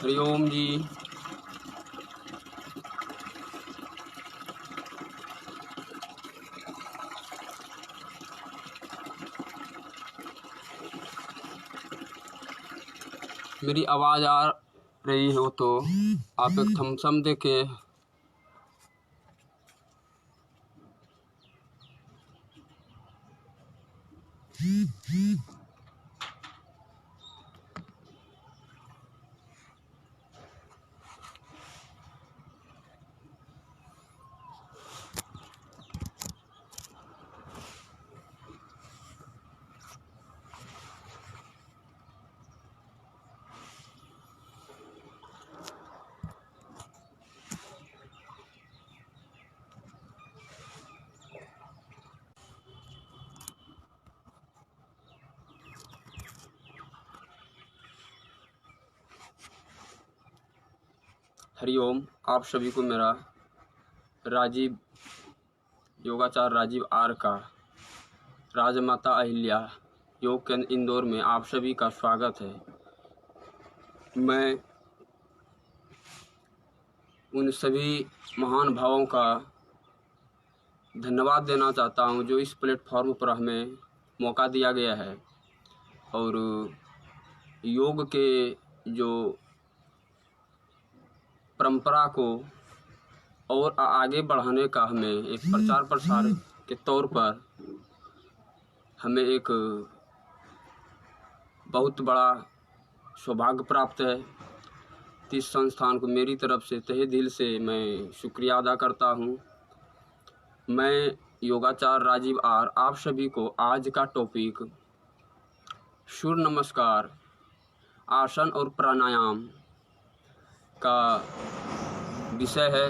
हरिओम जी। मेरी आवाज़ आ रही हो तो आप एक थम्सअप देके। हरिओम। आप सभी को मेरा राजीव योगाचार राजीव आर का राजमाता अहिल्या योग केंद्र इंदौर में आप सभी का स्वागत है। मैं उन सभी महान भावों का धन्यवाद देना चाहता हूं जो इस प्लेटफॉर्म पर हमें मौका दिया गया है और योग के जो परंपरा को और आगे बढ़ाने का हमें एक प्रचार प्रसार के तौर पर हमें एक बहुत बड़ा सौभाग्य प्राप्त है। इस संस्थान को मेरी तरफ से तहे दिल से मैं शुक्रिया अदा करता हूँ। मैं योगाचार राजीव आर आप सभी को आज का टॉपिक सूर्य नमस्कार आसन और प्राणायाम का विषय है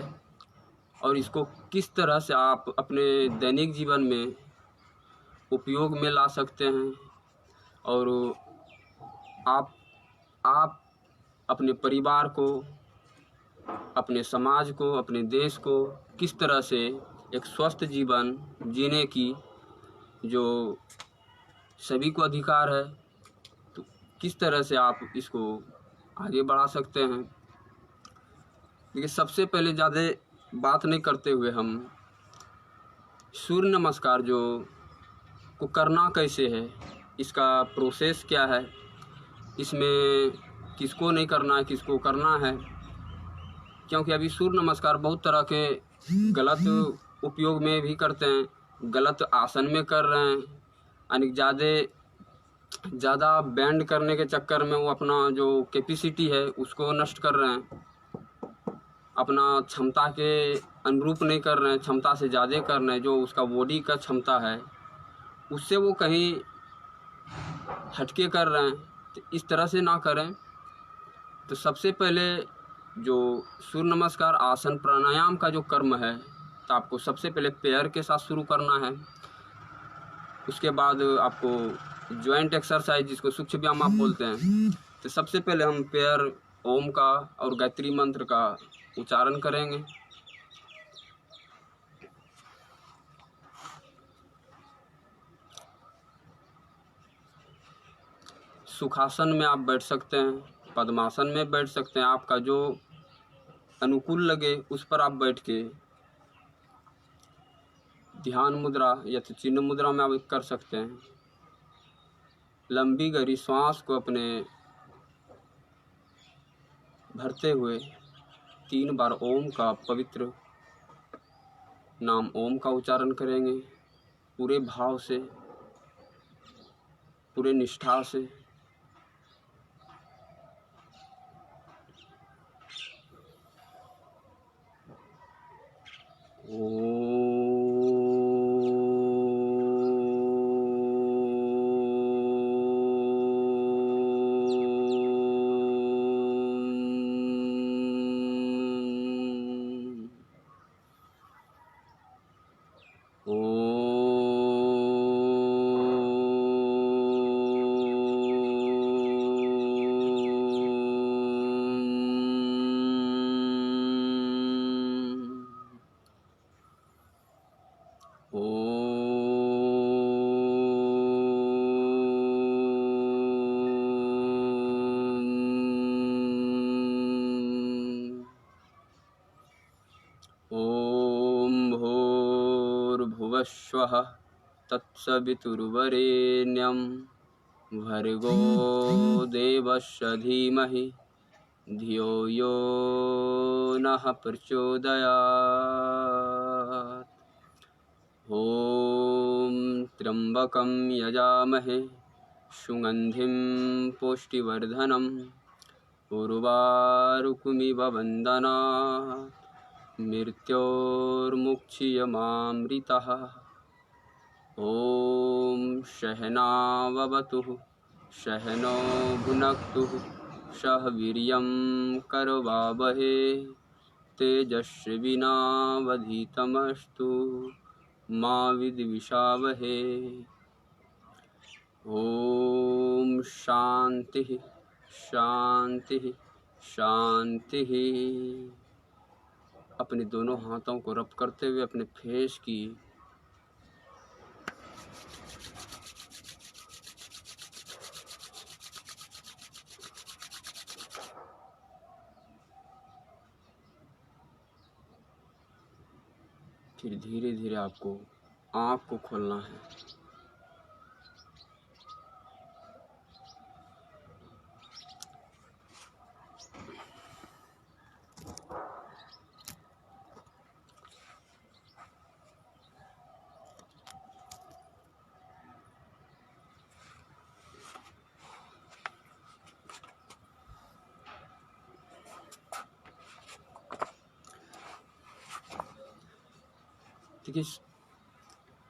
और इसको किस तरह से आप अपने दैनिक जीवन में उपयोग में ला सकते हैं और आप अपने परिवार को, अपने समाज को, अपने देश को किस तरह से एक स्वस्थ जीवन जीने की जो सभी को अधिकार है, तो किस तरह से आप इसको आगे बढ़ा सकते हैं। देखिए, सबसे पहले ज़्यादा बात नहीं करते हुए हम सूर्य नमस्कार जो को करना कैसे है, इसका प्रोसेस क्या है, इसमें किसको नहीं करना है, किसको करना है। क्योंकि अभी सूर्य नमस्कार बहुत तरह के गलत उपयोग में भी करते हैं, गलत आसन में कर रहे हैं, यानी ज़्यादा बैंड करने के चक्कर में वो अपना जो कैपेसिटी है उसको नष्ट कर रहे हैं, अपना क्षमता के अनुरूप नहीं कर रहे हैं, क्षमता से ज़्यादा कर रहे हैं। जो उसका बॉडी का क्षमता है उससे वो कहीं हटके कर रहे हैं। तो इस तरह से ना करें। तो सबसे पहले जो सूर्य नमस्कार आसन प्राणायाम का जो कर्म है, तो आपको सबसे पहले पैर के साथ शुरू करना है। उसके बाद आपको जॉइंट एक्सरसाइज जिसको सूक्ष्म व्यायाम आप बोलते हैं, तो सबसे पहले हम पैर ओम का और गायत्री मंत्र का उच्चारण करेंगे। सुखासन में आप बैठ सकते हैं, पद्मासन में बैठ सकते हैं, आपका जो अनुकूल लगे उस पर आप बैठ के ध्यान मुद्रा या तो चिन्ह मुद्रा में आप कर सकते हैं। लंबी गहरी श्वास को अपने भरते हुए 3 बार ओम का पवित्र नाम ओम का उच्चारण करेंगे, पूरे भाव से, पूरे निष्ठा से। भुनक्तुर्भुवस्वः तत्सवितुर्वरेण्यं भर्गो देवस्य धीमहि धियो यो नः प्रचोदयात्। ॐ त्र्यम्बकं यजामहे सुगन्धिं पुष्टिवर्धनम् उर्वारुकमिव वन्दनात् मृत्योर्मुक्षीयमामृतः। ॐ सहनाववतु सहनो भुनक्तु सह वीर्यं करवावहे तेजस्विनावधीतमस्तु मा विद्विषावहे। ॐ शान्तिः शान्तिः शान्तिः। अपने दोनों हाथों को रब करते हुए अपने फेस की फिर धीरे धीरे आपको आँख को खोलना है। देखिए,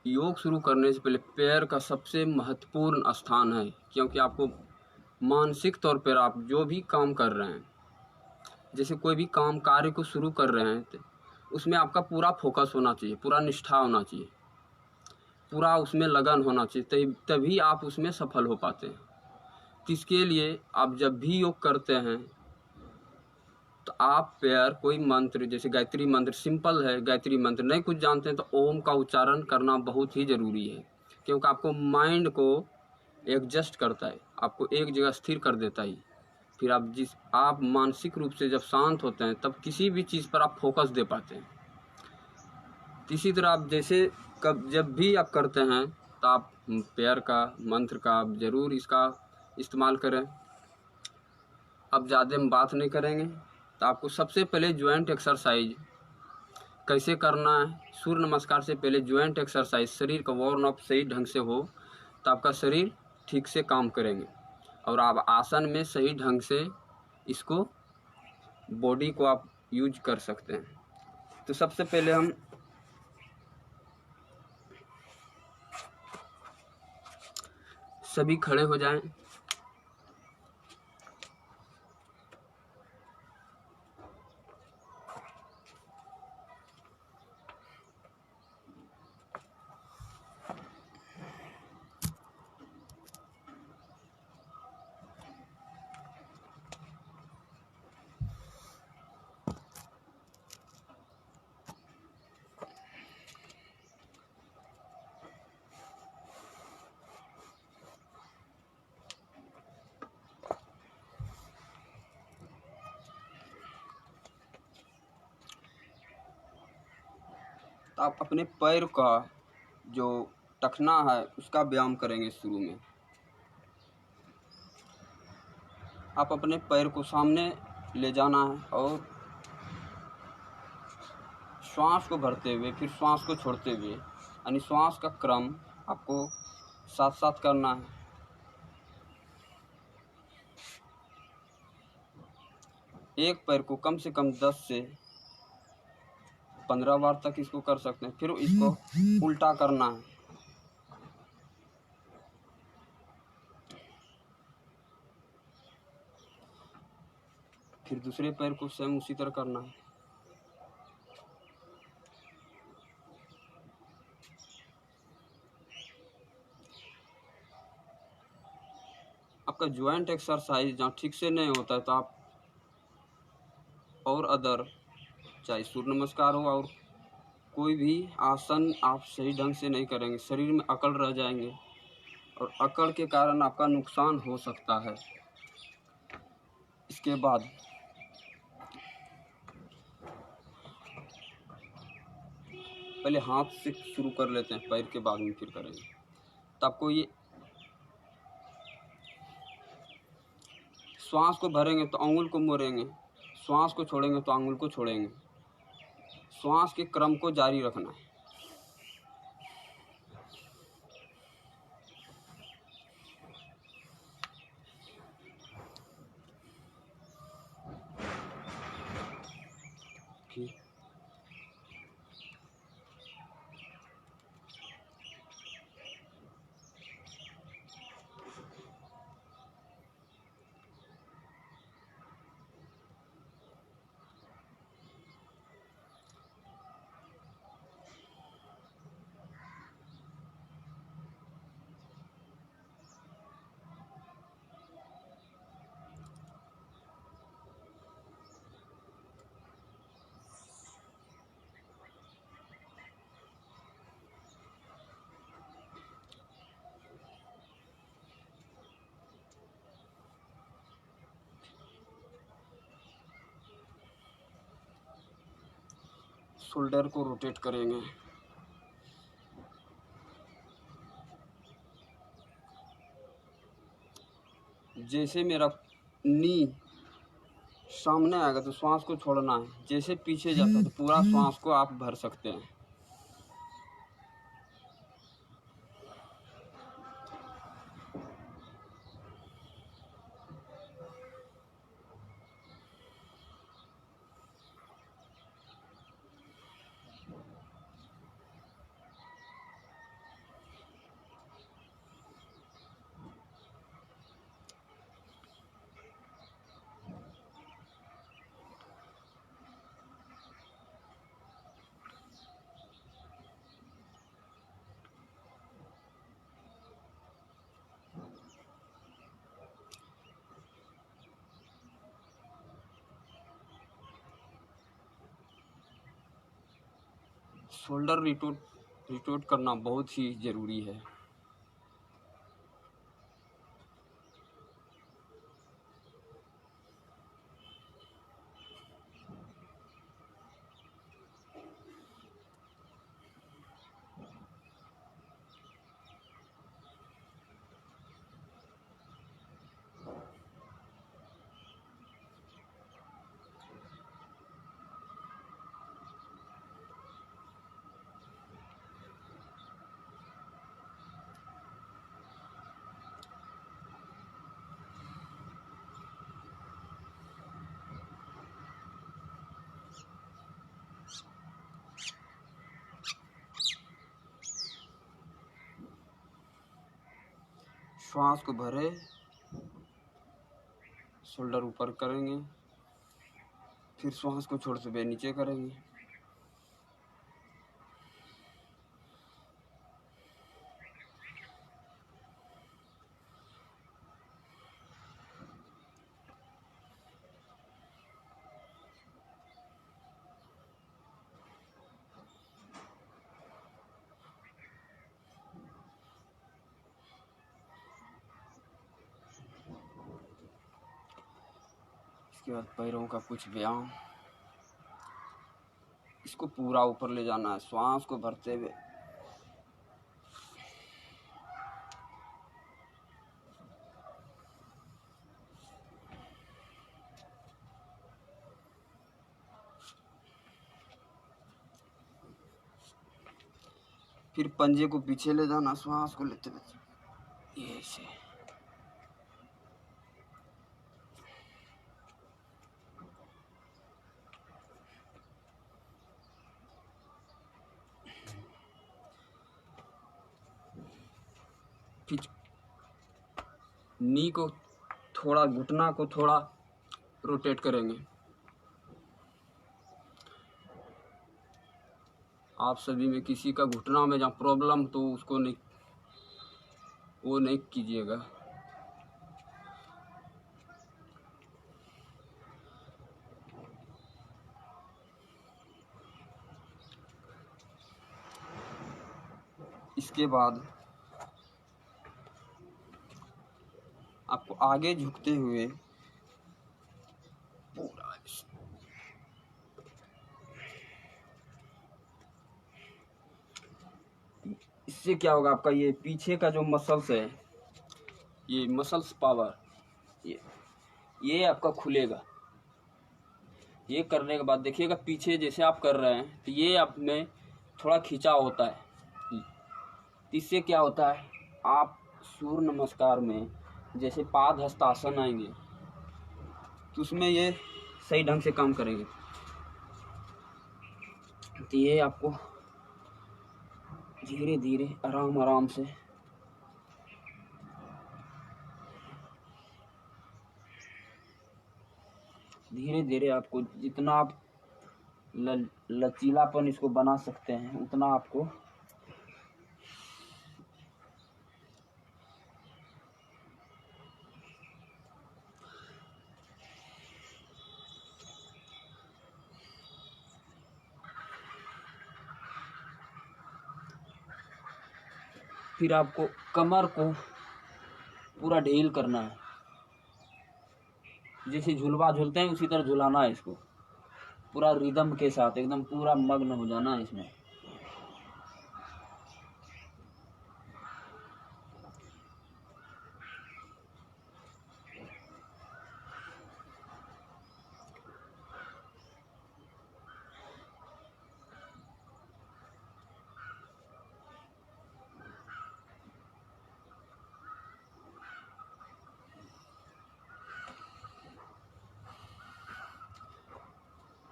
योग शुरू करने से पहले पैर का सबसे महत्वपूर्ण स्थान है, क्योंकि आपको मानसिक तौर पर आप जो भी काम कर रहे हैं, जैसे कोई भी काम कार्य को शुरू कर रहे हैं तो उसमें आपका पूरा फोकस होना चाहिए, पूरा निष्ठा होना चाहिए, पूरा उसमें लगन होना चाहिए, तभी आप उसमें सफल हो पाते हैं। तो इसके लिए आप जब भी योग करते हैं तो आप पैर कोई मंत्र, जैसे गायत्री मंत्र सिंपल है, गायत्री मंत्र नहीं कुछ जानते हैं तो ओम का उच्चारण करना बहुत ही ज़रूरी है, क्योंकि आपको माइंड को एडजस्ट करता है, आपको एक जगह स्थिर कर देता है। फिर आप मानसिक रूप से जब शांत होते हैं तब किसी भी चीज़ पर आप फोकस दे पाते हैं। इसी तरह आप जैसे जब भी आप करते हैं तो आप पैर का मंत्र का आप ज़रूर इसका इस्तेमाल करें। अब ज़्यादा हम बात नहीं करेंगे, तो आपको सबसे पहले ज्वाइंट एक्सरसाइज कैसे करना है। सूर्य नमस्कार से पहले ज्वाइंट एक्सरसाइज, शरीर का वार्म अप सही ढंग से हो तो आपका शरीर ठीक से काम करेंगे और आप आसन में सही ढंग से इसको बॉडी को आप यूज कर सकते हैं। तो सबसे पहले हम सभी खड़े हो जाएं। तो आप अपने पैर का जो टखना है उसका व्यायाम करेंगे। शुरू में आप अपने पैर को सामने ले जाना है और श्वास को भरते हुए फिर श्वास को छोड़ते हुए, यानी श्वास का क्रम आपको साथ साथ करना है। एक पैर को कम से कम 10 से 15 बार तक इसको कर सकते हैं। फिर इसको उल्टा करना है। फिर दूसरे पैर को सेम उसी तरह करना है। आपका ज्वाइंट एक्सरसाइज जहाँ ठीक से नहीं होता है तो आप और अदर, चाहे सूर्य नमस्कार हो और कोई भी आसन आप सही ढंग से नहीं करेंगे, शरीर में अकड़ रह जाएंगे और अकड़ के कारण आपका नुकसान हो सकता है। इसके बाद पहले हाथ से शुरू कर लेते हैं, पैर के बाद में फिर करेंगे। तो आपको ये श्वास को भरेंगे तो अंगुल को मोड़ेंगे, श्वास को छोड़ेंगे तो अंगुल को छोड़ेंगे। श्वास के क्रम को जारी रखना है। ठीक। शोल्डर को रोटेट करेंगे। जैसे मेरा नी सामने आएगा तो श्वास को छोड़ना है, जैसे पीछे जाता है तो पूरा श्वास को आप भर सकते हैं। शोल्डर रिटोट करना बहुत ही ज़रूरी है। श्वास को भरे, शोल्डर ऊपर करेंगे, फिर श्वास को छोड़ से नीचे करेंगे। इसके बाद पैरों का कुछ व्यायाम। इसको पूरा ऊपर ले जाना है, श्वास को भरते हुए। फिर पंजे को पीछे ले जाना, श्वास को लेते हुए ये ऐसे। फिर नी को थोड़ा, घुटना को थोड़ा रोटेट करेंगे। आप सभी में किसी का घुटना में जहाँ प्रॉब्लम, तो उसको नहीं, वो नहीं कीजिएगा। इसके बाद आपको आगे झुकते हुए पूरा इससे क्या होगा, आपका ये पीछे का जो मसल्स है, ये मसल्स पावर, ये आपका खुलेगा। ये करने के बाद देखिएगा पीछे जैसे आप कर रहे हैं तो ये आप में थोड़ा खिंचाव होता है। इससे क्या होता है, आप सूर्य नमस्कार में जैसे पाद हस्तासन आएंगे तो उसमें ये सही ढंग से काम करेंगे। तो ये आपको धीरे धीरे आराम आराम से धीरे धीरे आपको जितना आप लचीलापन इसको बना सकते हैं उतना आपको फिर आपको कमर को पूरा ढील करना है। जैसे झुलवा झूलते हैं उसी तरह झुलाना है इसको, पूरा रिदम के साथ एकदम पूरा मग्न हो जाना है इसमें।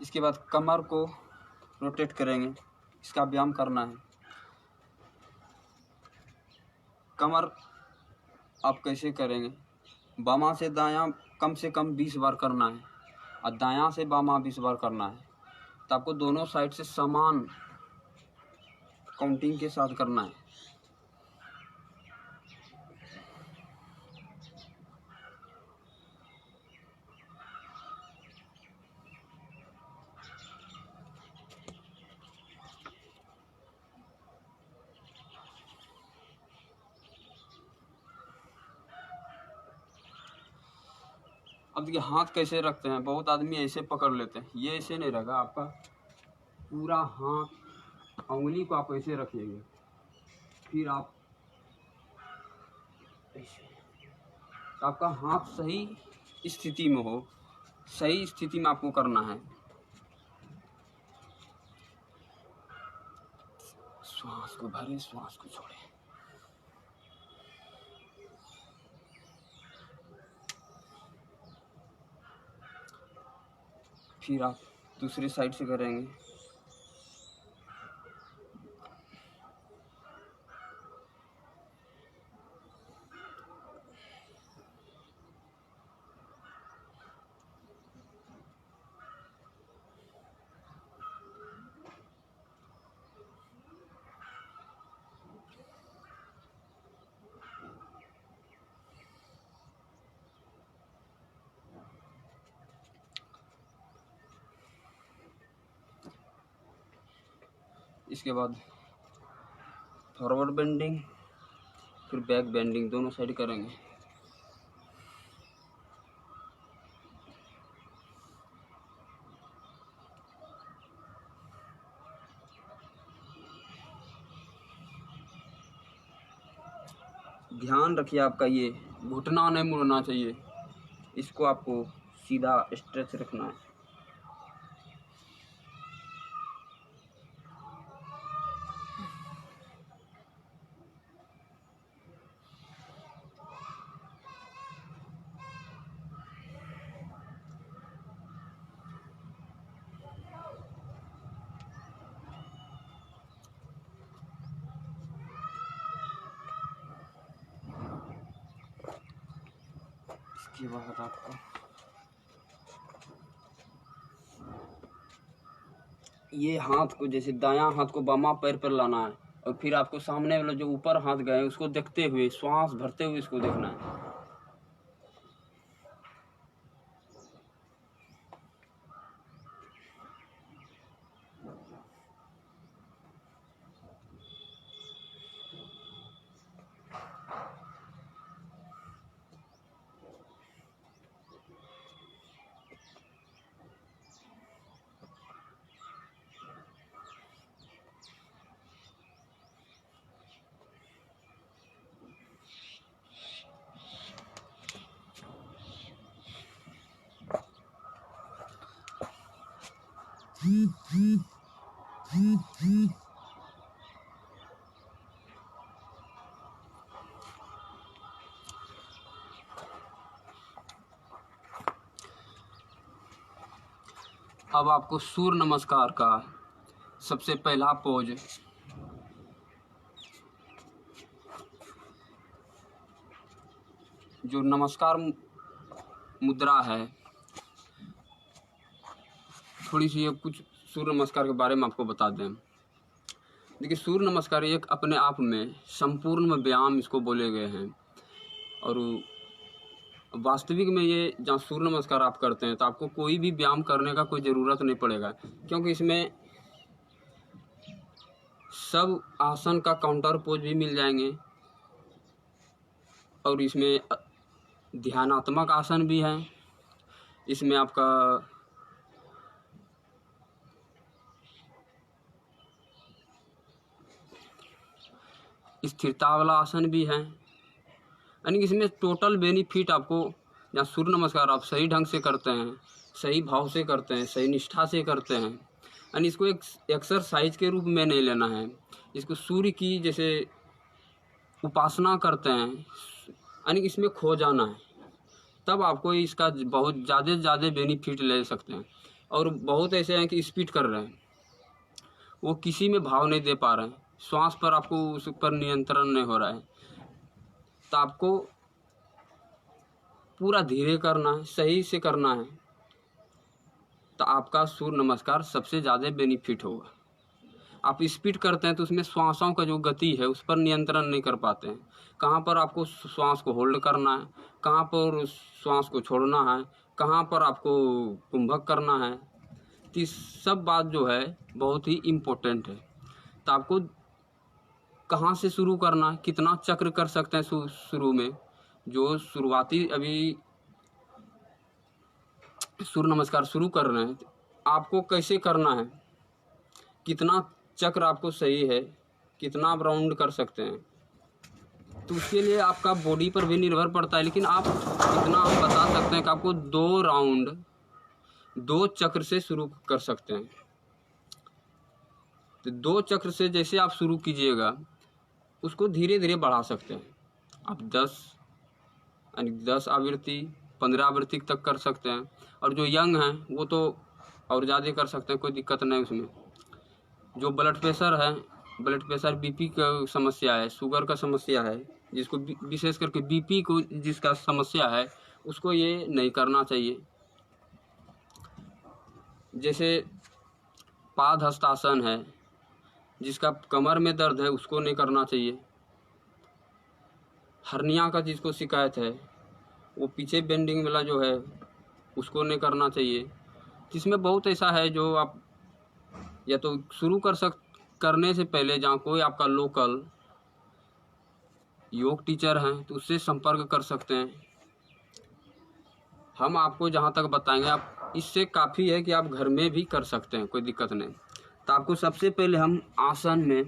इसके बाद कमर को रोटेट करेंगे, इसका व्यायाम करना है। कमर आप कैसे करेंगे, बामां से दायां कम से कम 20 बार करना है और दायां से बामां 20 बार करना है। तो आपको दोनों साइड से समान काउंटिंग के साथ करना है। अब देखिए हाथ कैसे रखते हैं, बहुत आदमी ऐसे पकड़ लेते हैं, ये ऐसे नहीं रहेगा। आपका पूरा हाथ, उंगली को आप ऐसे रखिएगा, फिर आप ऐसे, तो आपका हाथ सही स्थिति में हो, सही स्थिति में आपको करना है। श्वास को भरें, श्वास को छोड़ें। फिर आप दूसरी साइड से करेंगे। इसके बाद फॉरवर्ड बेंडिंग, फिर बैक बेंडिंग, दोनों साइड करेंगे। ध्यान रखिए आपका ये घुटना नहीं मुड़ना चाहिए, इसको आपको सीधा स्ट्रेच रखना है। इसके बाद आपको ये हाथ को, जैसे दायां हाथ को बामा पैर पर लाना है और फिर आपको सामने वाला जो ऊपर हाथ गए उसको देखते हुए, श्वास भरते हुए इसको देखना है। अब आपको सूर्य नमस्कार का सबसे पहला पोज जो नमस्कार मुद्रा है, थोड़ी सी कुछ सूर्य नमस्कार के बारे में आपको बता दें। देखिए, सूर्य नमस्कार एक अपने आप में संपूर्ण व्यायाम इसको बोले गए हैं, और वास्तविक में ये जहाँ सूर्य नमस्कार आप करते हैं तो आपको कोई भी व्यायाम करने का कोई ज़रूरत नहीं पड़ेगा, क्योंकि इसमें सब आसन का काउंटर पोज भी मिल जाएंगे, और इसमें ध्यानात्मक आसन भी हैं। इसमें आपका स्थिरता वाला आसन भी है, यानी कि इसमें टोटल बेनिफिट आपको, जहाँ सूर्य नमस्कार आप सही ढंग से करते हैं, सही भाव से करते हैं, सही निष्ठा से करते हैं, यानी इसको एक एक्सरसाइज के रूप में नहीं लेना है, इसको सूर्य की जैसे उपासना करते हैं, यानी इसमें खो जाना है, तब आपको इसका बहुत ज़्यादा से ज़्यादा बेनिफिट ले सकते हैं। और बहुत ऐसे हैं कि स्पीड कर रहे हैं, वो किसी में भाव नहीं दे पा रहे हैं, श्वास पर आपको उस पर नियंत्रण नहीं हो रहा है, तो आपको पूरा धीरे करना है, सही से करना है, तो आपका सूर्य नमस्कार सबसे ज़्यादा बेनिफिट होगा। आप स्पीड करते हैं तो उसमें श्वासों का जो गति है उस पर नियंत्रण नहीं कर पाते हैं, कहाँ पर आपको श्वास को होल्ड करना है, कहाँ पर श्वास को छोड़ना है, कहाँ पर आपको कुंभक करना है, तो ये सब बात जो है बहुत ही इम्पोर्टेंट है। तो आपको कहाँ से शुरू करना है, कितना चक्र कर सकते हैं शुरू में, जो शुरुआती अभी सूर्य नमस्कार शुरू कर रहे हैं, आपको कैसे करना है, कितना चक्र आपको सही है, कितना आप राउंड कर सकते हैं, तो उसके लिए आपका बॉडी पर भी निर्भर पड़ता है। लेकिन आप इतना आप बता सकते हैं कि आपको 2 राउंड 2 चक्र से शुरू कर सकते हैं। तो 2 चक्र से जैसे आप शुरू कीजिएगा उसको धीरे धीरे बढ़ा सकते हैं। आप 10 आवृत्ति 15 आवृत्ति तक कर सकते हैं, और जो यंग हैं वो तो और ज़्यादा कर सकते हैं, कोई दिक्कत नहीं उसमें। जो ब्लड प्रेशर है, ब्लड प्रेशर बीपी का समस्या है, शुगर का समस्या है, जिसको विशेष करके बीपी को जिसका समस्या है उसको ये नहीं करना चाहिए। जैसे पाद हस्तासन है, जिसका कमर में दर्द है उसको नहीं करना चाहिए। हर्निया का जिसको शिकायत है वो पीछे बेंडिंग वाला जो है उसको नहीं करना चाहिए। जिसमें बहुत ऐसा है जो आप या तो शुरू करने से पहले जहाँ कोई आपका लोकल योग टीचर हैं तो उससे संपर्क कर सकते हैं। हम आपको जहाँ तक बताएंगे, आप इससे काफ़ी है कि आप घर में भी कर सकते हैं, कोई दिक्कत नहीं। तो आपको सबसे पहले हम आसन में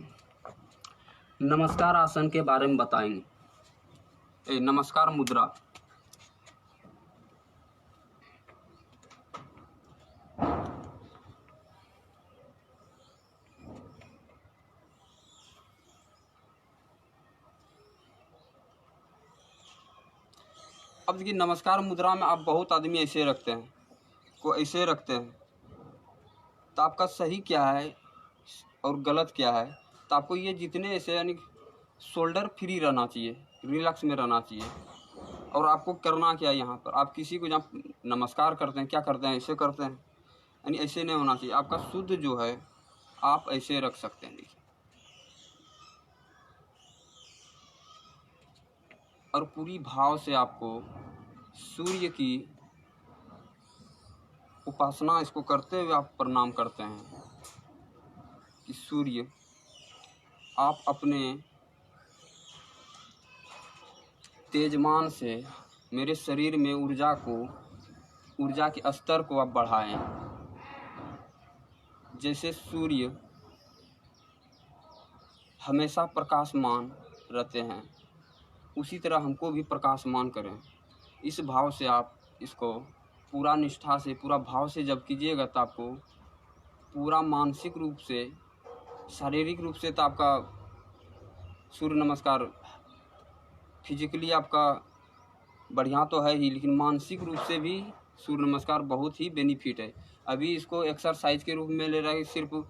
नमस्कार आसन के बारे में बताएंगे। नमस्कार मुद्रा। अब देखिए, नमस्कार मुद्रा में आप बहुत आदमी ऐसे रखते हैं, को ऐसे रखते हैं, तो आपका सही क्या है और गलत क्या है। तो आपको ये जितने ऐसे यानी शोल्डर फ्री रहना चाहिए, रिलैक्स में रहना चाहिए। और आपको करना क्या है, यहाँ पर आप किसी को जहाँ नमस्कार करते हैं क्या करते हैं, ऐसे करते हैं, यानी ऐसे नहीं होना चाहिए। आपका शुद्ध जो है आप ऐसे रख सकते हैं, देखिए, और पूरी भाव से आपको सूर्य की उपासना इसको करते हुए आप प्रणाम करते हैं कि सूर्य, आप अपने तेजमान से मेरे शरीर में ऊर्जा के स्तर को आप बढ़ाएं। जैसे सूर्य हमेशा प्रकाशमान रहते हैं, उसी तरह हमको भी प्रकाशमान करें। इस भाव से आप इसको पूरा निष्ठा से, पूरा भाव से जब कीजिएगा तो आपको पूरा मानसिक रूप से, शारीरिक रूप से तो आपका सूर्य नमस्कार फिजिकली आपका बढ़िया तो है ही, लेकिन मानसिक रूप से भी सूर्य नमस्कार बहुत ही बेनिफिट है। अभी इसको एक्सरसाइज के रूप में ले रहा है, सिर्फ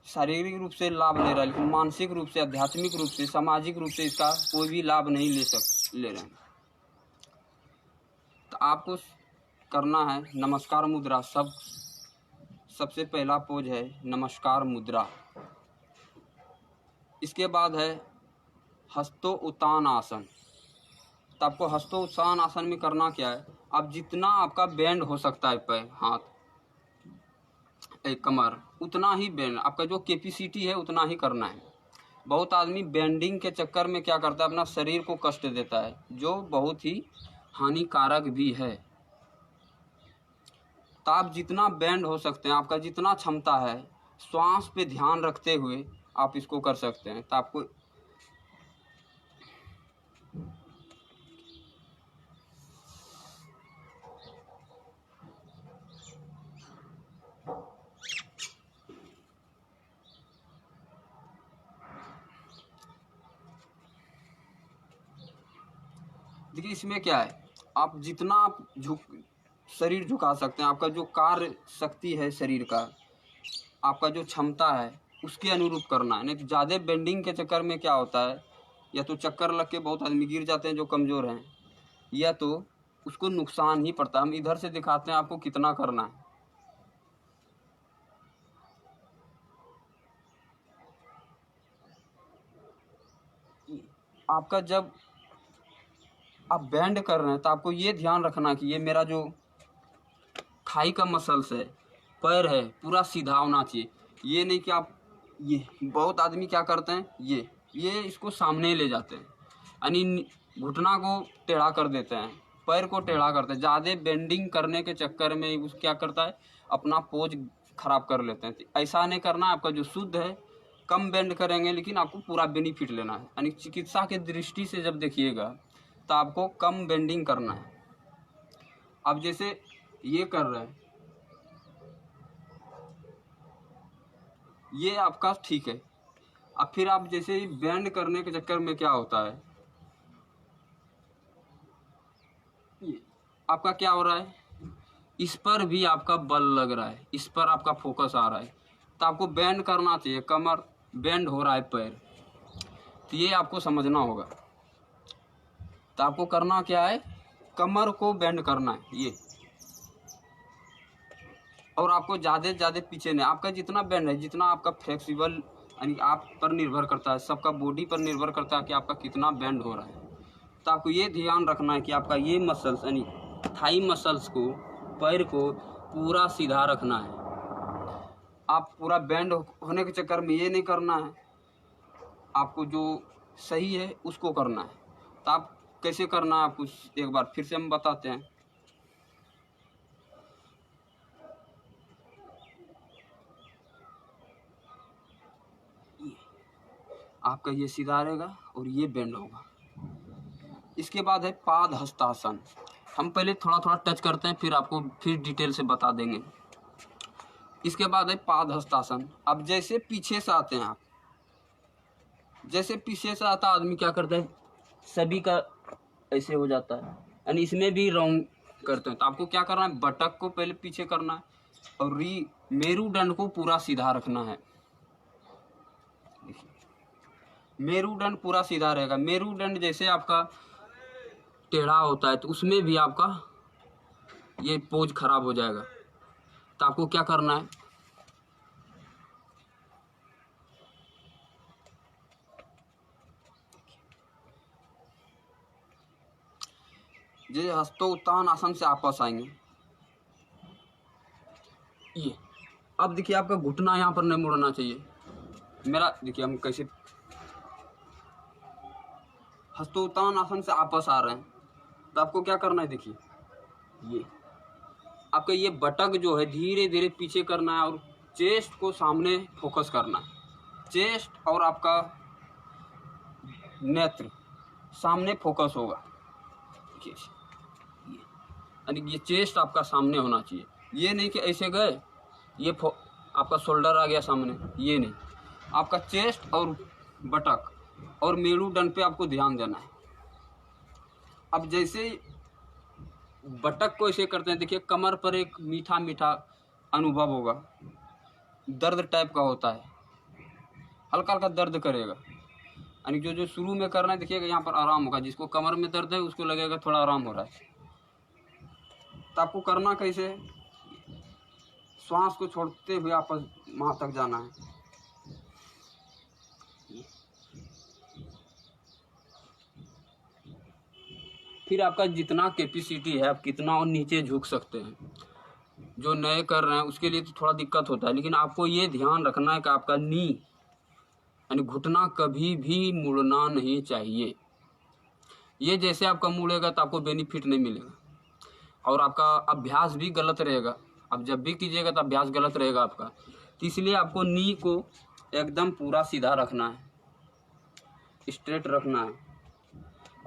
शारीरिक रूप से लाभ ले रहा है, लेकिन मानसिक रूप से, आध्यात्मिक रूप से, सामाजिक रूप से इसका कोई भी लाभ नहीं ले रहे हैं। तो आपको करना है नमस्कार मुद्रा। सबसे पहला पोज है नमस्कार मुद्रा। इसके बाद है हस्तो उत्तान आसन। तो आपको हस्तो उत्तान आसन में करना क्या है, आप जितना आपका बेंड हो सकता है पैर, हाथ, कमर, उतना ही बेंड, आपका जो कैपेसिटी है उतना ही करना है। बहुत आदमी बेंडिंग के चक्कर में क्या करता है, अपना शरीर को कष्ट देता है, जो बहुत ही हानिकारक भी है। तो आप जितना बेंड हो सकते हैं, आपका जितना क्षमता है, श्वास पे ध्यान रखते हुए आप इसको कर सकते हैं। तो आपको देखिए इसमें क्या है, आप जितना आप शरीर झुका सकते हैं, आपका जो कार्य शक्ति है शरीर का, आपका जो क्षमता है उसके अनुरूप करना है। नहीं तो ज़्यादा बेंडिंग के चक्कर में क्या होता है, या तो चक्कर लग के बहुत आदमी गिर जाते हैं जो कमज़ोर हैं, या तो उसको नुकसान ही पड़ता है। हम इधर से दिखाते हैं आपको कितना करना है। आपका जब आप बैंड कर रहे हैं तो आपको ये ध्यान रखना कि ये मेरा जो थाई का मसल्स है, पैर है, पूरा सीधा होना चाहिए। ये नहीं कि आप, ये बहुत आदमी क्या करते हैं, ये इसको सामने ले जाते हैं, यानी घुटना को टेढ़ा कर देते हैं, पैर को टेढ़ा करते हैं। ज़्यादा बेंडिंग करने के चक्कर में उस क्या करता है, अपना पोज खराब कर लेते हैं। तो ऐसा नहीं करना है। आपका जो शुद्ध है, कम बेंड करेंगे लेकिन आपको पूरा बेनिफिट लेना है। यानी चिकित्सा के दृष्टि से जब देखिएगा तो आपको कम बेंडिंग करना है। अब जैसे ये कर रहे हैं, ये आपका ठीक है। अब फिर आप जैसे बेंड करने के चक्कर में क्या होता है, ये आपका क्या हो रहा है, इस पर भी आपका बल लग रहा है, इस पर आपका फोकस आ रहा है। तो आपको बेंड करना चाहिए, कमर बेंड हो रहा है, पैर, तो ये आपको समझना होगा। तो आपको करना क्या है, कमर को बेंड करना है ये, और आपको ज़्यादा से ज़्यादा पीछे नहीं। आपका जितना बेंड है, जितना आपका फ्लेक्सिबल, यानी आप पर निर्भर करता है, सबका बॉडी पर निर्भर करता है कि आपका कितना बेंड हो रहा है। तो आपको ये ध्यान रखना है कि आपका ये मसल्स, यानी थाई मसल्स को, पैर को पूरा सीधा रखना है। आप पूरा बेंड होने के चक्कर में ये नहीं करना है, आपको जो सही है उसको करना है। तो आप कैसे करना है, आपको एक बार फिर से हम बताते हैं। आपका ये सीधा रहेगा और ये बेंड होगा। इसके बाद है पाद हस्तासन। हम पहले थोड़ा थोड़ा टच करते हैं, फिर आपको फिर डिटेल से बता देंगे। इसके बाद है पाद हस्तासन। अब जैसे पीछे से आते हैं आप, जैसे पीछे से आता आदमी क्या करता है, सभी का ऐसे हो जाता है, यानी इसमें भी राउंड करते हैं। तो आपको क्या करना है, बटक को पहले पीछे करना है और मेरुदंड को पूरा सीधा रखना है। मेरुदंड पूरा सीधा रहेगा। मेरुदंड जैसे आपका टेढ़ा होता है तो उसमें भी आपका ये पोज खराब हो जाएगा। तो आपको क्या करना है, जैसे हस्तोत्तान आसन से वापस आएंगे, ये अब देखिए आपका घुटना यहाँ पर नहीं मुड़ना चाहिए। मेरा देखिए हम कैसे हस्तोत्तान आसन से वापस आ रहे हैं, तो आपको क्या करना है, देखिए ये आपका ये बटक जो है धीरे धीरे पीछे करना है और चेस्ट को सामने फोकस करना है। चेस्ट और आपका नेत्र सामने फोकस होगा, यानी ये चेस्ट आपका सामने होना चाहिए। ये नहीं कि ऐसे गए ये आपका शोल्डर आ गया सामने, ये नहीं, आपका चेस्ट और बटक और मेरुदंड पे आपको ध्यान देना है। अब जैसे बटक को ऐसे करते हैं, देखिए कमर पर एक मीठा मीठा अनुभव होगा, दर्द टाइप का होता है, हल्का हल्का दर्द करेगा। यानी जो शुरू में करना है, देखिएगा यहाँ पर आराम होगा, जिसको कमर में दर्द है उसको लगेगा थोड़ा आराम हो रहा है। तो आपको करना कैसे, श्वास को छोड़ते हुए आपस वहाँ तक जाना है। फिर आपका जितना कैपेसिटी है आप कितना और नीचे झुक सकते हैं। जो नए कर रहे हैं उसके लिए तो थोड़ा दिक्कत होता है, लेकिन आपको ये ध्यान रखना है कि आपका नी यानी घुटना कभी भी मुड़ना नहीं चाहिए। ये जैसे आपका मुड़ेगा तो आपको बेनिफिट नहीं मिलेगा और आपका अभ्यास भी गलत रहेगा। आप जब भी कीजिएगा तो अभ्यास गलत रहेगा आपका। तो इसलिए आपको नी को एकदम पूरा सीधा रखना है, स्ट्रेट रखना है।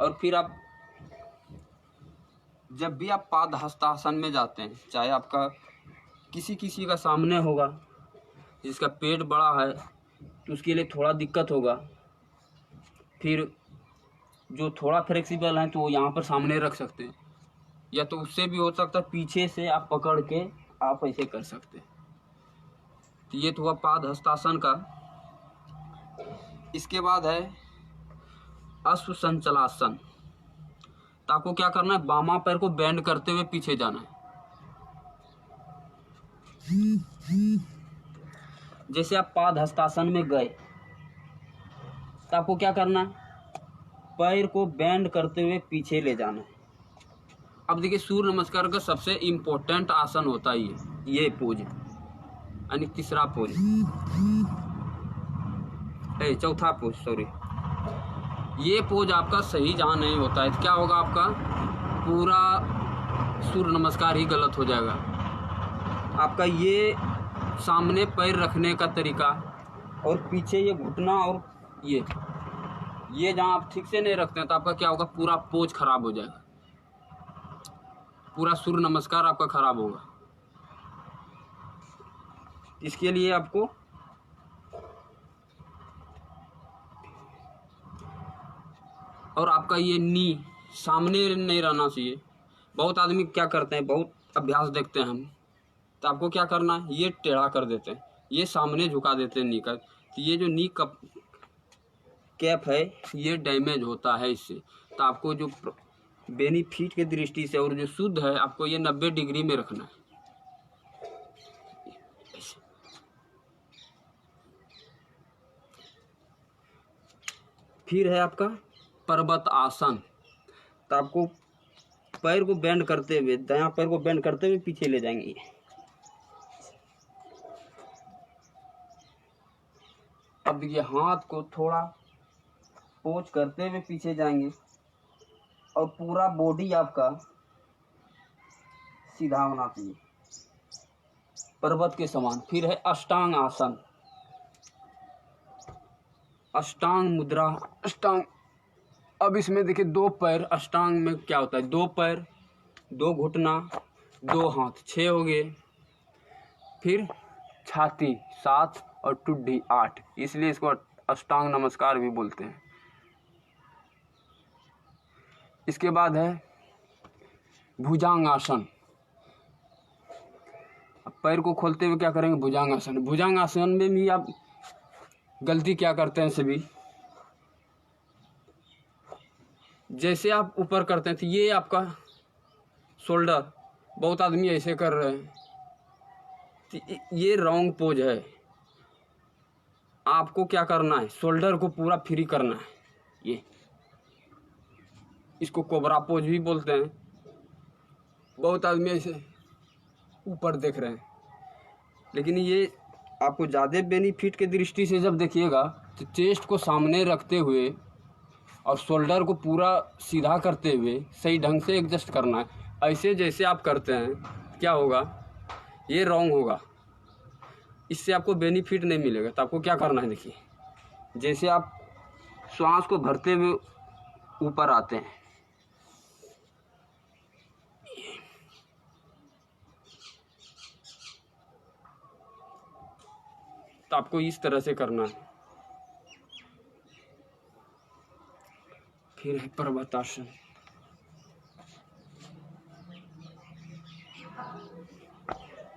और फिर आप जब भी आप पाद हस्तासन में जाते हैं, चाहे आपका किसी का सामने होगा, जिसका पेट बड़ा है तो उसके लिए थोड़ा दिक्कत होगा। फिर जो थोड़ा फ्लेक्सिबल है तो वो यहाँ पर सामने रख सकते हैं, या तो उससे भी हो सकता है पीछे से आप पकड़ के आप ऐसे कर सकते हैं। तो ये तो हुआ पाद हस्तासन का। इसके बाद है अश्वसंचलासन। तो आपको क्या करना है, बामा पैर को बेंड करते हुए पीछे जाना है। जैसे आप पाद हस्तासन में गए तो आपको क्या करना है, पैर को बेंड करते हुए पीछे ले जाना है। अब देखिए सूर्य नमस्कार का सबसे इम्पोर्टेंट आसन होता है ये पोज, यानी तीसरा पोज, चौथा पोज, सॉरी। ये पोज आपका सही जहाँ नहीं होता है तो क्या होगा, आपका पूरा सूर्य नमस्कार ही गलत हो जाएगा। आपका ये सामने पैर रखने का तरीका और पीछे ये घुटना और ये जहाँ आप ठीक से नहीं रखते हैं तो आपका क्या होगा, पूरा पोज खराब हो जाएगा, पूरा सूर्य नमस्कार आपका खराब होगा। इसके लिए आपको और आपका ये नी सामने नहीं रहना चाहिए। बहुत आदमी क्या करते हैं, बहुत अभ्यास देखते हैं हम, तो आपको क्या करना है, ये टेढ़ा कर देते हैं, ये सामने झुका देते हैं नी का। तो ये जो नी का कैप है ये डैमेज होता है इससे। तो आपको जो बेनिफिट की दृष्टि से और जो शुद्ध है, आपको ये 90 डिग्री में रखना है। फिर है आपका पर्वत आसन। तो आपको पैर को बेंड करते हुए, दायां पैर को बेंड करते हुए पीछे ले जाएंगे। अब ये हाथ को थोड़ा पोच करते हुए पीछे जाएंगे और पूरा बॉडी आपका सीधा होना चाहिए, पर्वत के समान। फिर है अष्टांग आसन, अष्टांग मुद्रा, अष्टांग। अब इसमें देखिए 2 पैर, अष्टांग में क्या होता है, 2 पैर, 2 घुटना, 2 हाथ, 6 हो गए। फिर छाती 7 और टुड्डी 8, इसलिए इसको अष्टांग नमस्कार भी बोलते हैं। इसके बाद है भुजंगासन। अब पैर को खोलते हुए क्या करेंगे, भुजंगासन। भुजंगासन में भी आप गलती क्या करते हैं सभी, जैसे आप ऊपर करते हैं तो ये आपका शोल्डर, बहुत आदमी ऐसे कर रहे हैं, तो ये रॉन्ग पोज है। आपको क्या करना है, शोल्डर को पूरा फ्री करना है। ये इसको कोबरा पोज भी बोलते हैं। बहुत आदमी ऐसे ऊपर देख रहे हैं, लेकिन ये आपको ज़्यादा बेनिफिट के दृष्टि से जब देखिएगा तो चेस्ट को सामने रखते हुए और शोल्डर को पूरा सीधा करते हुए सही ढंग से एडजस्ट करना है। ऐसे जैसे आप करते हैं क्या होगा, ये रॉन्ग होगा, इससे आपको बेनिफिट नहीं मिलेगा। तो आपको क्या करना है, देखिए जैसे आप श्वास को भरते हुए ऊपर आते हैं, आपको इस तरह से करना है। फिर है पर्वतासन।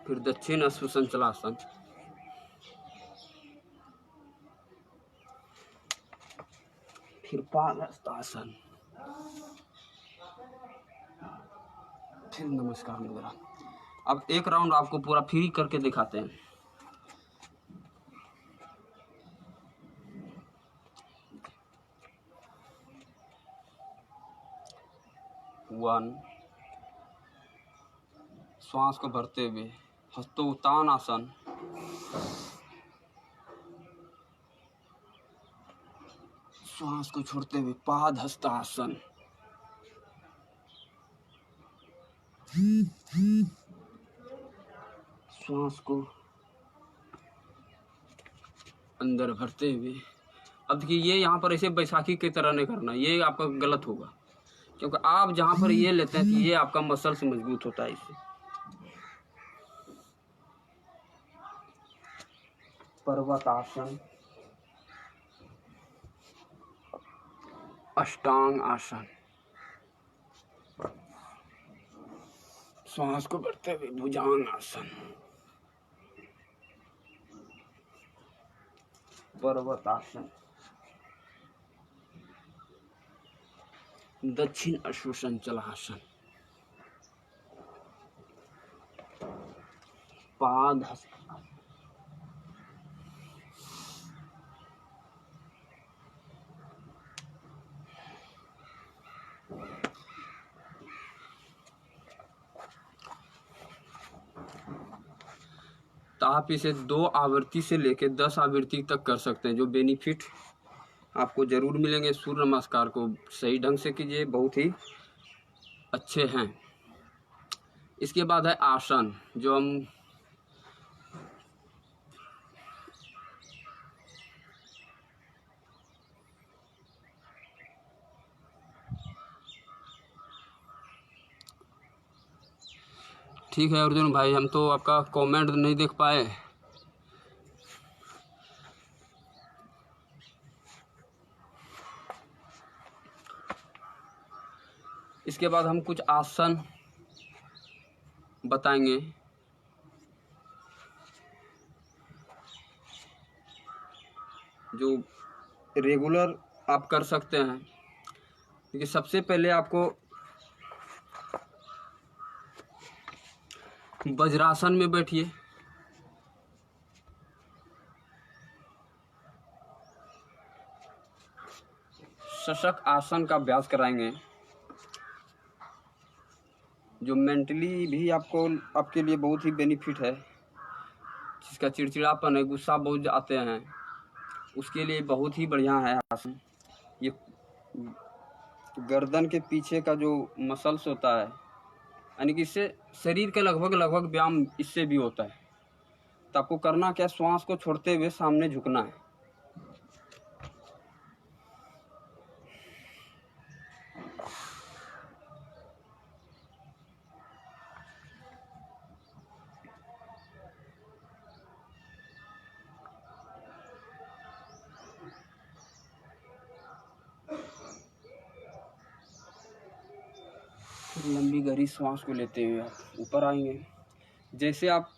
फिर दक्षिण अश्वसंचलासन। फिर पादहस्तासन। फिर नमस्कार मुद्रा। अब एक राउंड आपको पूरा फ्री करके दिखाते हैं। वन, श्वास को भरते हुए हस्तोत्तान आसन। श्वास को छोड़ते हुए पादहस्तासन। श्वास को अंदर भरते हुए। अब देखिए ये यहाँ पर ऐसे बैसाखी की तरह नहीं करना, ये आपका गलत होगा, क्योंकि आप जहाँ पर ये लेते हैं तो ये आपका मसल्स मजबूत होता है इससे। पर्वतासन, अष्टांग आसन। श्वास को भरते हुए भुजंग आसन। पर्वतासन, दक्षिण अश्वसंचलासन। पादहस्तासन। तो आप इसे 2 आवृत्ति से लेकर 10 आवृत्ति तक कर सकते हैं, जो बेनिफिट आपको जरूर मिलेंगे। सूर्य नमस्कार को सही ढंग से कीजिए, बहुत ही अच्छे हैं। इसके बाद है आसन, जो हम ठीक है अर्जुन भाई, हम तो आपका कमेंट नहीं देख पाए। इसके बाद हम कुछ आसन बताएंगे जो रेगुलर आप कर सकते हैं। क्योंकि सबसे पहले आपको वज्रासन में बैठिए। शशक आसन का अभ्यास कराएंगे, जो मेंटली भी आपके लिए बहुत ही बेनिफिट है। जिसका चिड़चिड़ापन है, गुस्सा बहुत आते हैं, उसके लिए बहुत ही बढ़िया है आसन। ये गर्दन के पीछे का जो मसल्स होता है, यानी कि इससे शरीर का लगभग व्यायाम इससे भी होता है। तो आपको करना क्या, श्वास को छोड़ते हुए सामने झुकना है। फिर लंबी गहरी श्वास को लेते हुए आप ऊपर आएंगे। जैसे आप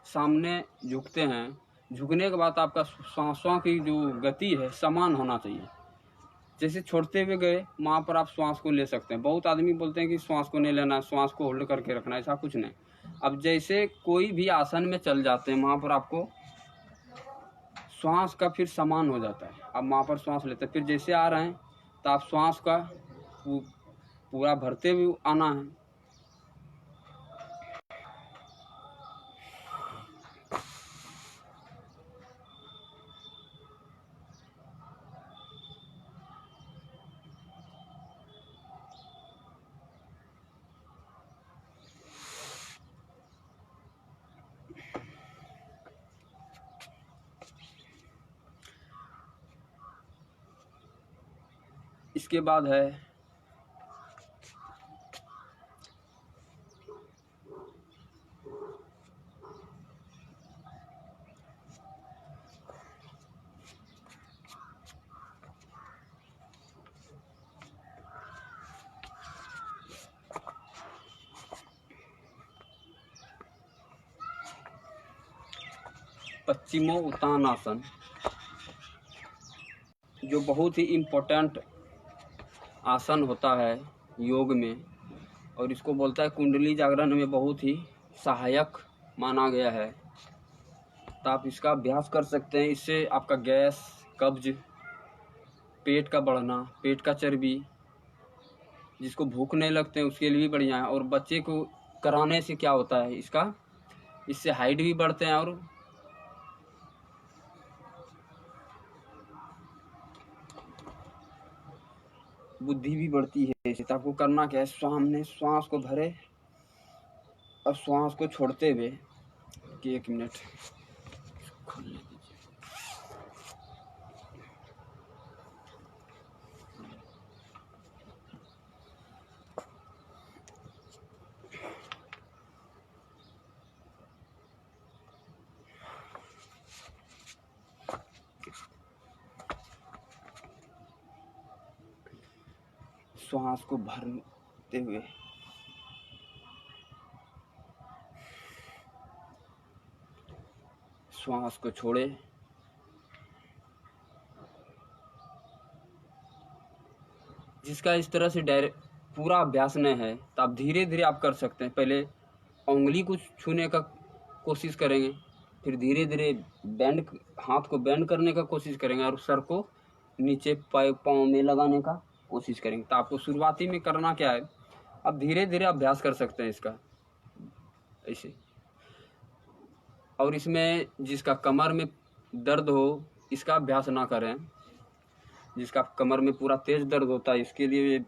सामने झुकते हैं, झुकने के बाद आपका श्वासों की जो गति है समान होना चाहिए। जैसे छोड़ते हुए गए, वहाँ पर आप श्वास को ले सकते हैं। बहुत आदमी बोलते हैं कि श्वास को नहीं लेना, श्वास को होल्ड करके रखना, ऐसा कुछ नहीं। अब जैसे कोई भी आसन में चल जाते हैं, वहाँ पर आपको श्वास का फिर समान हो जाता है। अब वहाँ पर श्वास लेते हैं, फिर जैसे आ रहे हैं तो आप श्वास का पूरा भरते हुए आना है। इसके बाद है पश्चिमोत्तानासन, जो बहुत ही इम्पोर्टेंट आसन होता है योग में, और इसको बोलता है कुंडली जागरण में बहुत ही सहायक माना गया है। तो आप इसका अभ्यास कर सकते हैं। इससे आपका गैस, कब्ज, पेट का बढ़ना, पेट का चर्बी, जिसको भूख नहीं लगते हैं उसके लिए भी बढ़िया है। और बच्चे को कराने से क्या होता है, इससे हाइट भी बढ़ते हैं और बुद्धि भी बढ़ती है। तो आपको करना क्या है, सामने श्वास को भरे और श्वास को छोड़ते हुए कि 1 मिनट खोलने दीजिए। श्वास को भरते हुए श्वास को छोड़े। जिसका इस तरह से डायरेक्ट पूरा अभ्यास नहीं है तो आप धीरे धीरे आप कर सकते हैं। पहले उंगली को छूने का कोशिश करेंगे, फिर धीरे धीरे हाथ को बेंड करने का कोशिश करेंगे और सर को नीचे पाँव में लगाने का कोशिश करेंगे। तो आपको शुरुआती में करना क्या है, आप धीरे धीरे अभ्यास कर सकते हैं इसका ऐसे। और इसमें जिसका कमर में दर्द हो इसका अभ्यास ना करें। जिसका कमर में पूरा तेज दर्द होता है इसके लिए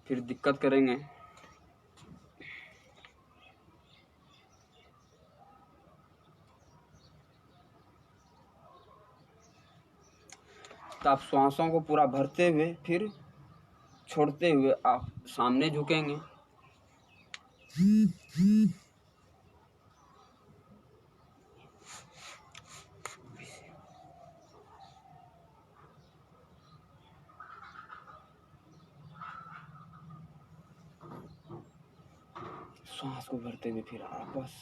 फिर दिक्कत करेंगे। तो आप श्वासों को पूरा भरते हुए फिर छोड़ते हुए आप सामने झुकेंगे। श्वास को भरते हुए फिर वापस।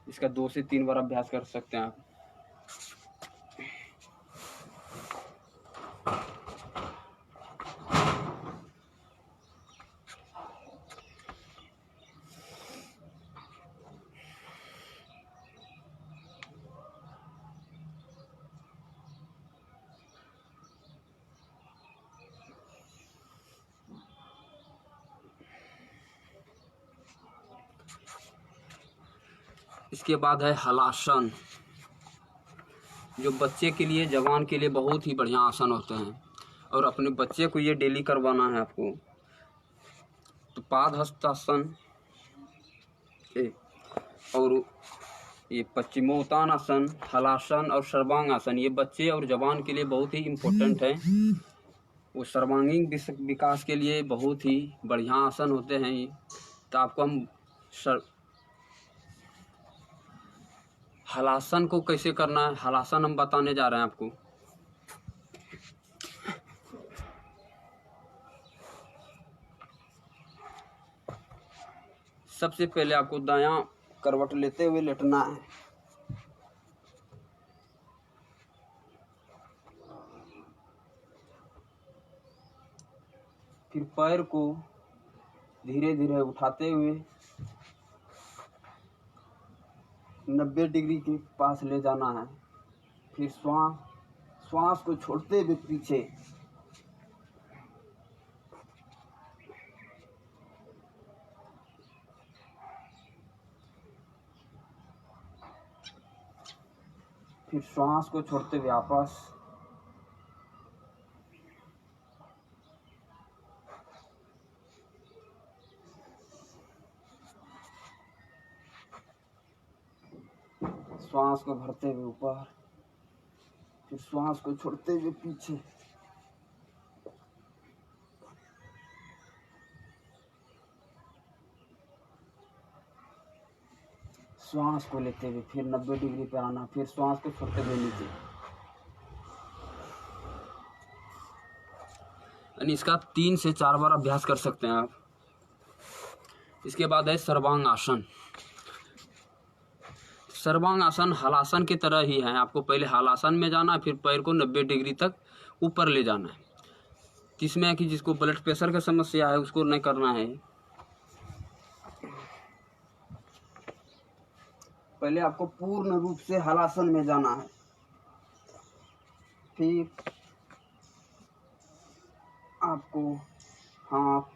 इसका 2 से 3 बार अभ्यास कर सकते हैं आप। इसके बाद है हलासन, जो बच्चे के लिए, जवान के लिए बहुत ही बढ़िया आसन होते हैं और अपने बच्चे को ये डेली करवाना है आपको। तो पादहस्तासन और ये पश्चिमोत्तानासन, हलासन और सर्वांगासन, ये बच्चे और जवान के लिए बहुत ही इम्पोर्टेंट है। वो सर्वांगीण विकास के लिए बहुत ही बढ़िया आसन होते हैं ये। तो आपको हम हलासन को कैसे करना है, हलासन हम बताने जा रहे हैं आपको। सबसे पहले आपको दायां करवट लेते हुए लेटना है। फिर पैर को धीरे धीरे उठाते हुए 90 डिग्री के पास ले जाना है। फिर श्वास को छोड़ते हुए पीछे, फिर श्वास को छोड़ते हुए वापस। श्वास को भरते हुए ऊपर, फिर श्वास को छोड़ते हुए पीछे। श्वास को लेते हुए फिर 90 डिग्री पर आना, फिर श्वास को छोड़ते हुए नीचे। यानी इसका 3 से 4 बार अभ्यास कर सकते हैं आप। इसके बाद है सर्वांग आसन। सर्वांग आसन हलासन की तरह ही है। आपको पहले हलासन में जाना है, फिर पैर को 90 डिग्री तक ऊपर ले जाना है। इसमें है कि जिसको ब्लड प्रेशर का समस्या है उसको नहीं करना है। पहले आपको पूर्ण रूप से हलासन में जाना है, फिर आपको हाथ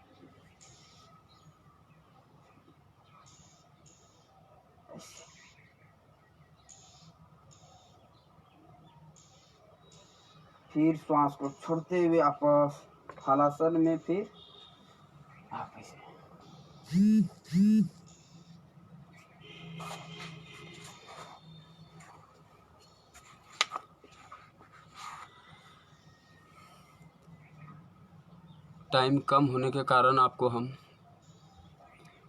फिर श्वास को छोड़ते हुए वापस हलासन में, फिर आप ऐसे टाइम कम होने के कारण आपको हम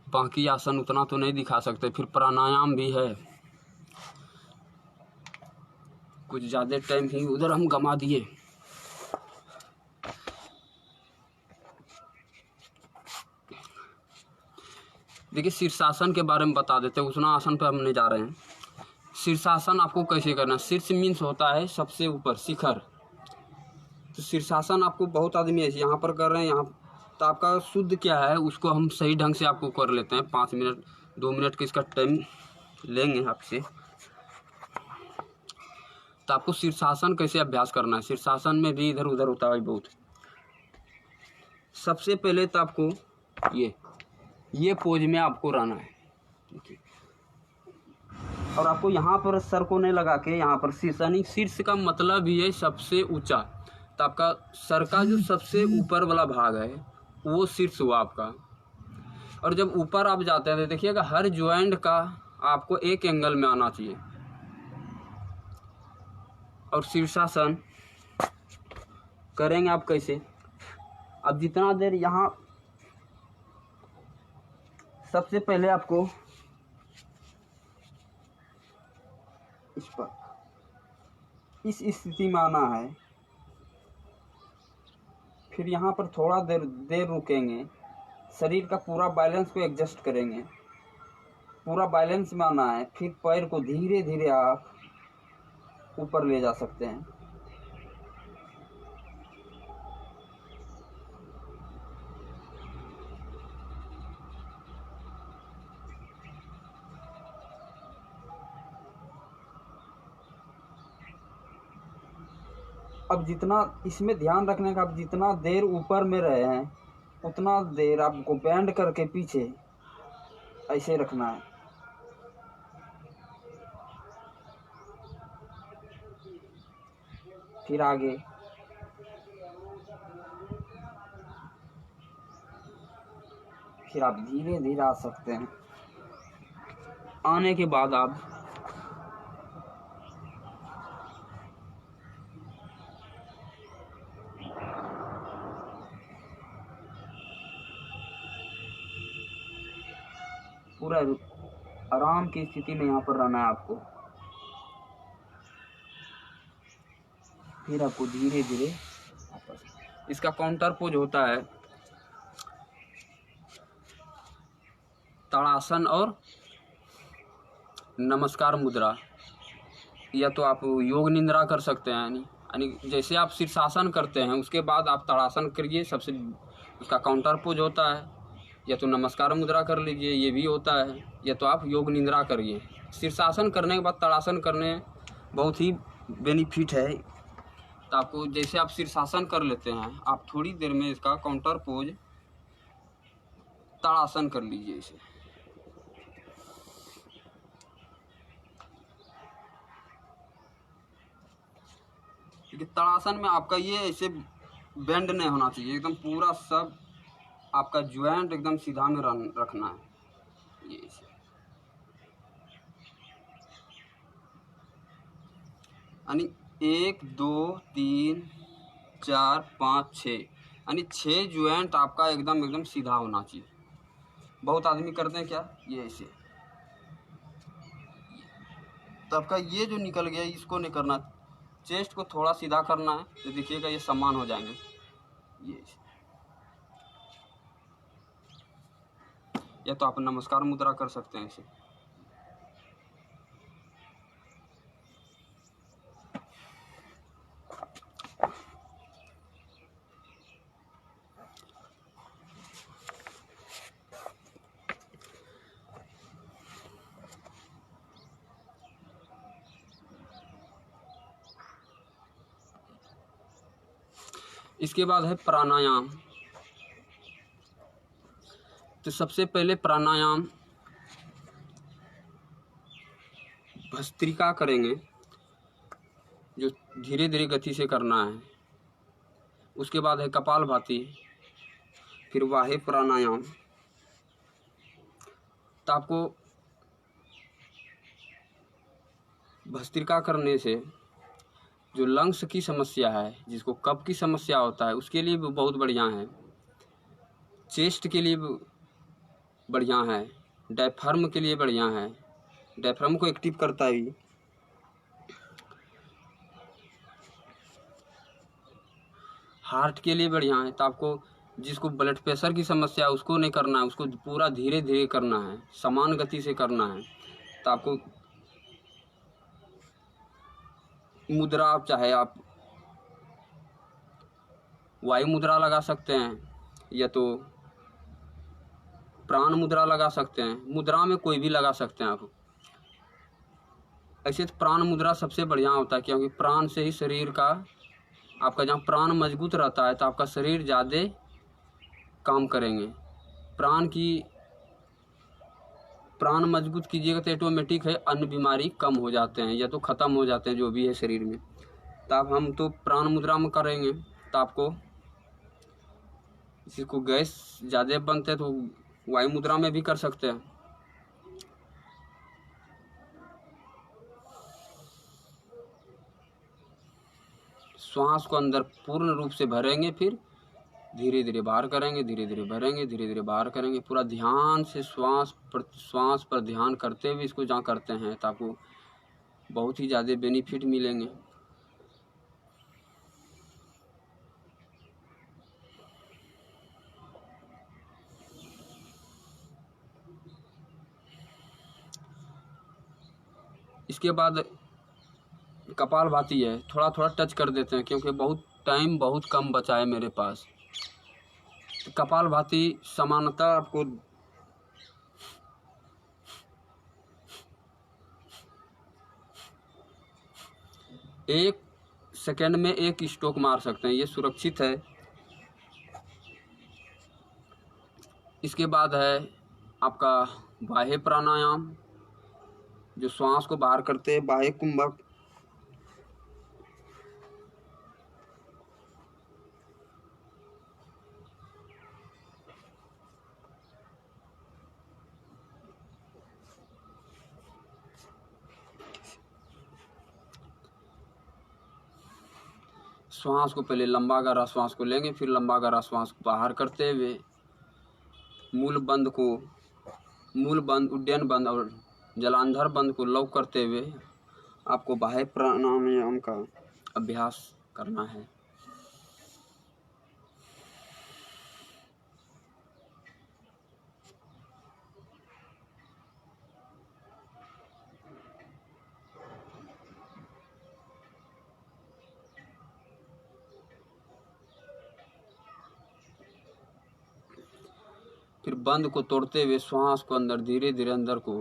बाकी आसन उतना तो नहीं दिखा सकते। फिर प्राणायाम भी है, कुछ ज़्यादा टाइम ही उधर हम गंवा दिए। देखिए शीर्षासन के बारे में बता देते हैं, उतना आसन पे हम नहीं जा रहे हैं। शीर्षासन आपको कैसे करना है। शीर्ष मीन्स होता है सबसे ऊपर, शिखर। तो शीर्षासन आपको बहुत आदमी ऐसे यहाँ पर कर रहे हैं, यहाँ तो आपका शुद्ध क्या है उसको हम सही ढंग से आपको कर लेते हैं। 5 मिनट 2 मिनट का इसका टाइम लेंगे आपसे। तो आपको शीर्षासन कैसे अभ्यास करना है। शीर्षासन में भी इधर उधर होता है बहुत। सबसे पहले तो आपको ये पोज में आपको रहना है, और आपको यहाँ पर सर को नहीं लगा के यहाँ पर शीर्ष, यानी शीर्ष का मतलब ही है सबसे ऊंचा। तो आपका सर का जो सबसे ऊपर वाला भाग है वो शीर्ष हुआ आपका। और जब ऊपर आप जाते हैं तो देखिएगा हर ज्वाइंट का आपको एक एंगल में आना चाहिए। और शीर्षासन करेंगे आप कैसे। अब जितना देर यहाँ, सबसे पहले आपको इस पर इस स्थिति में आना है, फिर यहाँ पर थोड़ा देर रुकेंगे, शरीर का पूरा बैलेंस को एडजस्ट करेंगे, पूरा बैलेंस में आना है, फिर पैर को धीरे धीरे आप ऊपर ले जा सकते हैं। अब जितना इसमें ध्यान रखने का, आप जितना देर ऊपर में रहे हैं उतना देर आपको बैंड करके पीछे ऐसे रखना है। फिर आगे, फिर आप धीरे धीरे आ सकते हैं। आने के बाद आप पूरा आराम की स्थिति में यहाँ पर रहना है आपको। फिर आपको धीरे धीरे वापस, इसका काउंटर पोज होता है ताड़ासन और नमस्कार मुद्रा, या तो आप योग निंद्रा कर सकते हैं। यानी जैसे आप शीर्षासन करते हैं उसके बाद आप ताड़ासन करिए, सबसे उसका काउंटर पोज होता है। या तो नमस्कार मुद्रा कर लीजिए, ये भी होता है, या तो आप योग निंद्रा करिए। शीर्षासन करने के बाद ताड़ासन करने बहुत ही बेनिफिट है। तो आपको जैसे आप शीर्षासन कर लेते हैं, आप थोड़ी देर में इसका काउंटर पोज ताड़ासन कर लीजिए इसे। क्योंकि ताड़ासन में आपका ये ऐसे बेंड नहीं होना चाहिए, एकदम पूरा सब आपका ज्वाइंट एकदम सीधा में रखना है। ये ऐसे, यानी 1 2 3 4 5 6, यानी 6 ज्वाइंट आपका एकदम सीधा होना चाहिए। बहुत आदमी करते हैं क्या, ये ऐसे, तो आपका ये जो निकल गया इसको नहीं करना। चेस्ट को थोड़ा सीधा करना है, तो देखिएगा ये समान हो जाएंगे। ये ऐसे, या तो आप नमस्कार मुद्रा कर सकते हैं इसे। इसके बाद है प्राणायाम। तो सबसे पहले प्राणायाम भस्त्रिका करेंगे, जो धीरे धीरे गति से करना है। उसके बाद है कपालभाति, फिर बाह्य प्राणायाम। तो आपको भस्त्रिका करने से जो लंग्स की समस्या है, जिसको कफ की समस्या होता है, उसके लिए भी बहुत बढ़िया है। चेस्ट के लिए भी बढ़िया है, डायफ्राम के लिए बढ़िया है, डायफ्राम को एक्टिव करता है भी। हार्ट के लिए बढ़िया है। तो आपको जिसको ब्लड प्रेशर की समस्या है उसको नहीं करना है, उसको पूरा धीरे धीरे करना है, समान गति से करना है। तो आपको मुद्रा, चाहे आप वायु मुद्रा लगा सकते हैं या तो प्राण मुद्रा लगा सकते हैं। मुद्रा में कोई भी लगा सकते हैं आप। ऐसे तो प्राण मुद्रा सबसे बढ़िया होता है, क्योंकि प्राण से ही शरीर का, आपका जहाँ प्राण मजबूत रहता है तो आपका शरीर ज़्यादा काम करेंगे। प्राण मजबूत कीजिएगा तो ऑटोमेटिक है अन्य बीमारी कम हो जाते हैं या तो ख़त्म हो जाते हैं जो भी है शरीर में। तो आप हम तो प्राण मुद्रा में करेंगे। तो आपको किसी को गैस ज़्यादा बनते हैं तो वायु मुद्रा में भी कर सकते हैं। श्वास को अंदर पूर्ण रूप से भरेंगे, फिर धीरे धीरे बाहर करेंगे, धीरे धीरे भरेंगे, धीरे धीरे बाहर करेंगे। पूरा ध्यान से श्वास पर ध्यान करते हुए इसको जहाँ करते हैं तो आपको बहुत ही ज़्यादा बेनिफिट मिलेंगे। इसके बाद कपालभाति है, थोड़ा थोड़ा टच कर देते हैं क्योंकि टाइम बहुत कम बचा है मेरे पास। तो कपालभाति समानता आपको एक सेकेंड में एक स्ट्रोक मार सकते हैं, ये सुरक्षित है। इसके बाद है आपका बाह्य प्राणायाम, जो श्वास को बाहर करते हैं, बाह्य कुंभक। श्वास को पहले लंबा गहरा श्वास को लेंगे, फिर लंबा गहरा श्वास को बाहर करते हुए मूल बंद, उड्डयन बंद और जलांधर बंद को लॉक करते हुए आपको बाह्य प्राणायाम का अभ्यास करना है। फिर बंद को तोड़ते हुए श्वास को अंदर धीरे धीरे अंदर को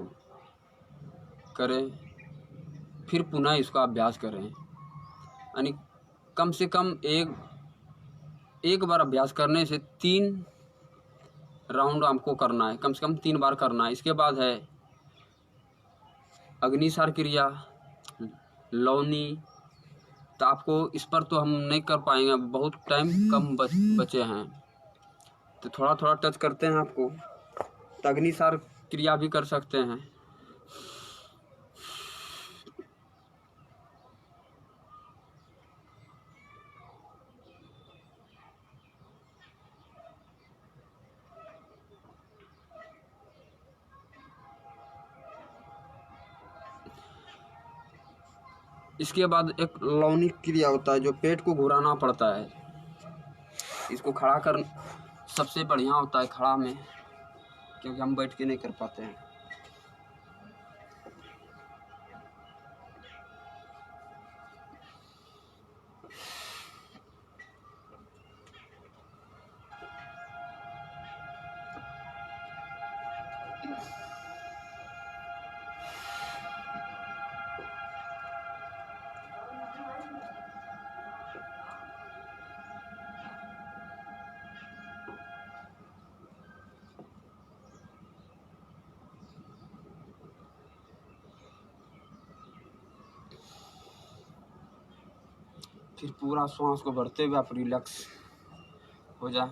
करें, फिर पुनः इसका अभ्यास करें। यानी कम से कम एक बार अभ्यास करने से 3 राउंड आपको करना है, कम से कम 3 बार करना है। इसके बाद है अग्निसार क्रिया, लौनी। तो आपको इस पर तो हम नहीं कर पाएंगे, बहुत टाइम कम बचे हैं, तो थोड़ा थोड़ा टच करते हैं आपको। तो अग्निसार क्रिया भी कर सकते हैं। इसके बाद एक लौनी क्रिया होता है, जो पेट को घुराना पड़ता है। इसको खड़ा कर सबसे बढ़िया होता है खड़ा में, क्योंकि हम बैठ के नहीं कर पाते हैं। फिर पूरा श्वास को भरते हुए आप रिलैक्स हो जाए।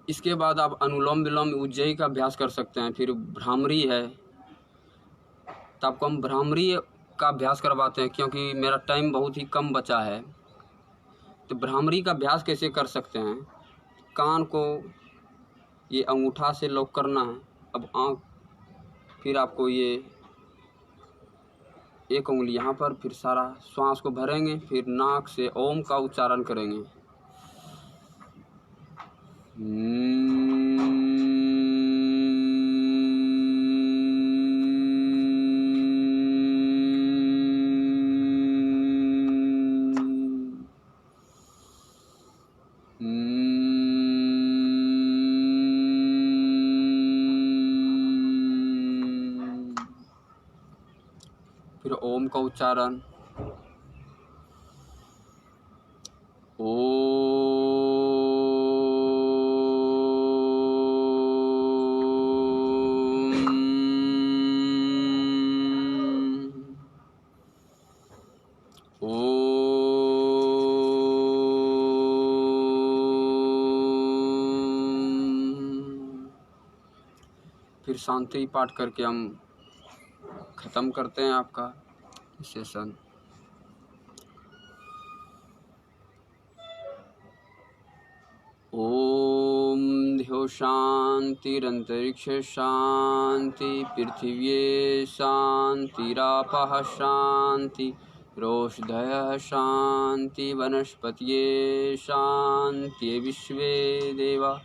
इसके बाद आप अनुलोम विलोम उज्जयी का अभ्यास कर सकते हैं। फिर भ्रामरी है, तो आपको हम भ्रामरी का अभ्यास करवाते हैं क्योंकि मेरा टाइम बहुत ही कम बचा है। तो भ्रामरी का अभ्यास कैसे कर सकते हैं? कान को ये अंगूठा से लॉक करना है। अब आँख, फिर आपको ये एक उंगली यहाँ पर, फिर सारा श्वास को भरेंगे, फिर नाक से ओम का उच्चारण करेंगे। फिर ओम का उच्चारण, फिर शांति पाठ करके हम ख़त्म करते हैं आपका सेशन। ओम ध्यो शांतिरंतरिक्ष शांति, पृथिव्ये शांतिरापः शांति, रोषधयः शांति, वनस्पतये शांति, विश्वे देवा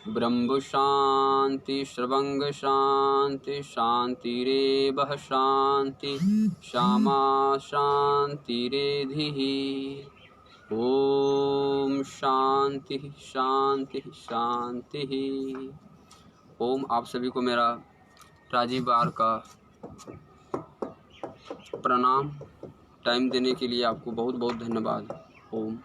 ब्रह्म शांति, श्रवंग शांति, शांतिरेवः शांति, श्यामा शांतिरेधिः। ओम शांति शांति शांति। ओम। आप सभी को मेरा राजीव बार का प्रणाम। टाइम देने के लिए आपको बहुत बहुत धन्यवाद। ओम।